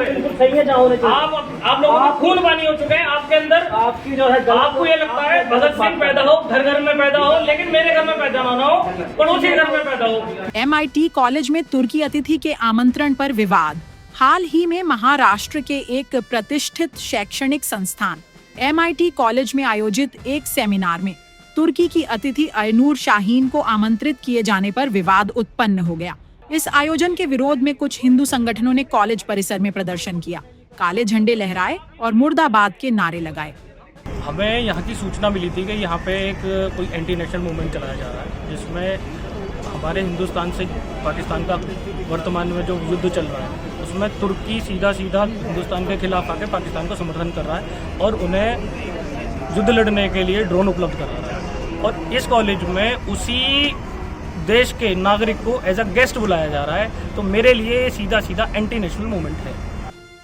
बिल्कुल सही है, जहाँ होने चाहिए। आप लोगों को खून पानी हो चुके हैं आपके अंदर। आपकी जो है आपको ये लगता है भगत सिंह पैदा हो, घर घर में पैदा हो, लेकिन मेरे घर में पैदा ना हो, पड़ोसी घर में पैदा हो। MIT कॉलेज में तुर्की अतिथि के आमंत्रण पर विवाद। हाल ही में महाराष्ट्र के एक प्रतिष्ठित शैक्षणिक संस्थान MIT कॉलेज में आयोजित एक सेमिनार में तुर्की की अतिथि अयनूर शाहीन को आमंत्रित किए जाने पर विवाद उत्पन्न हो गया। इस आयोजन के विरोध में कुछ हिंदू संगठनों ने कॉलेज परिसर में प्रदर्शन किया, काले झंडे लहराए और मुर्दाबाद के नारे लगाए। हमें यहाँ की सूचना मिली थी कि यहाँ पे एक कोई एंटी नेशनल मूवमेंट चलाया जा रहा है, जिसमें हमारे हिंदुस्तान से पाकिस्तान का वर्तमान में जो युद्ध चल रहा है उसमें तुर्की सीधा हिंदुस्तान के खिलाफ आके पाकिस्तान को समर्थन कर रहा है और उन्हें युद्ध लड़ने के लिए ड्रोन उपलब्ध करा रहा है। और इस कॉलेज में उसी देश के नागरिक को एज अ गेस्ट बुलाया जा रहा है, तो मेरे लिए सीधा एंटी नेशनल मूवमेंट है।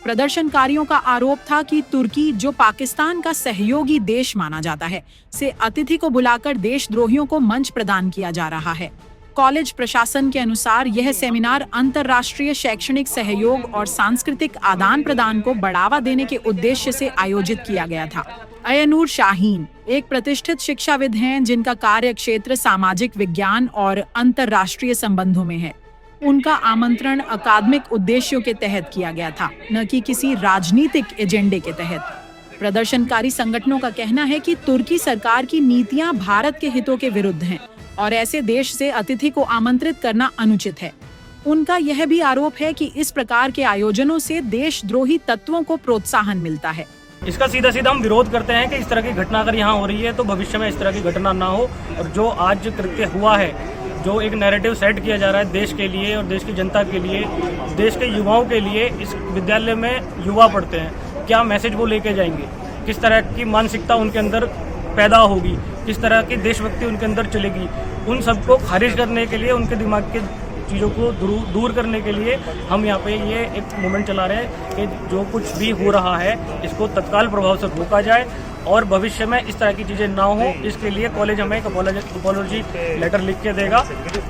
प्रदर्शनकारियों का आरोप था कि तुर्की, जो पाकिस्तान का सहयोगी देश माना जाता है, से अतिथि को बुलाकर देशद्रोहियों को मंच प्रदान किया जा रहा है। कॉलेज प्रशासन के अनुसार यह सेमिनार अंतर्राष्ट्रीय शैक्षणिक सहयोग और सांस्कृतिक आदान प्रदान को बढ़ावा देने के उद्देश्य से आयोजित किया गया था। अयनूर शाहीन एक प्रतिष्ठित शिक्षाविद हैं, जिनका कार्य क्षेत्र सामाजिक विज्ञान और अंतर्राष्ट्रीय संबंधों में है। उनका आमंत्रण अकादमिक उद्देश्यों के तहत किया गया था, न कि किसी राजनीतिक एजेंडे के तहत। प्रदर्शनकारी संगठनों का कहना है कि तुर्की सरकार की नीतियां भारत के हितों के विरुद्ध हैं और ऐसे देश से अतिथि को आमंत्रित करना अनुचित है। उनका यह भी आरोप है कि इस प्रकार के आयोजनों से देशद्रोही तत्वों को प्रोत्साहन मिलता है। इसका सीधा हम विरोध करते हैं कि इस तरह की घटना अगर यहाँ हो रही है तो भविष्य में इस तरह की घटना ना हो। और जो आज कृत्य हुआ है, जो एक नैरेटिव सेट किया जा रहा है देश के लिए और देश की जनता के लिए, देश के युवाओं के लिए, इस विद्यालय में युवा पढ़ते हैं, क्या मैसेज वो लेके जाएंगे, किस तरह की मानसिकता उनके अंदर पैदा होगी, किस तरह की देशभक्ति उनके अंदर चलेगी, उन सबको खारिज करने के लिए, उनके दिमाग के चीज़ों को दूर करने के लिए हम यहाँ पे ये एक मूवमेंट चला रहे हैं कि जो कुछ भी हो रहा है इसको तत्काल प्रभाव से रोका जाए और भविष्य में इस तरह की चीज़ें ना हो। इसके लिए कॉलेज हमें एक अपॉलॉजी लेटर लिख के देगा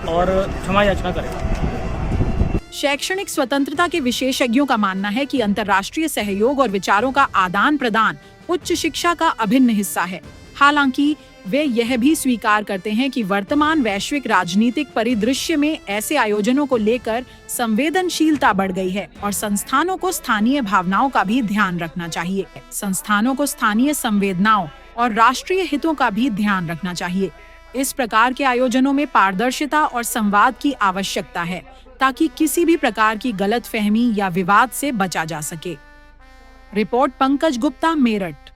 और क्षमा याचना करेगा। शैक्षणिक स्वतंत्रता के विशेषज्ञों का मानना है कि अंतर्राष्ट्रीय सहयोग और विचारों का आदान प्रदान उच्च शिक्षा का अभिन्न हिस्सा है। हालांकि वे यह भी स्वीकार करते हैं कि वर्तमान वैश्विक राजनीतिक परिदृश्य में ऐसे आयोजनों को लेकर संवेदनशीलता बढ़ गई है और संस्थानों को स्थानीय भावनाओं का भी ध्यान रखना चाहिए। संस्थानों को स्थानीय संवेदनाओं और राष्ट्रीय हितों का भी ध्यान रखना चाहिए। इस प्रकार के आयोजनों में पारदर्शिता और संवाद की आवश्यकता है, ताकि किसी भी प्रकार की गलतफहमी या विवाद से बचा जा सके। रिपोर्ट पंकज गुप्ता, मेरठ।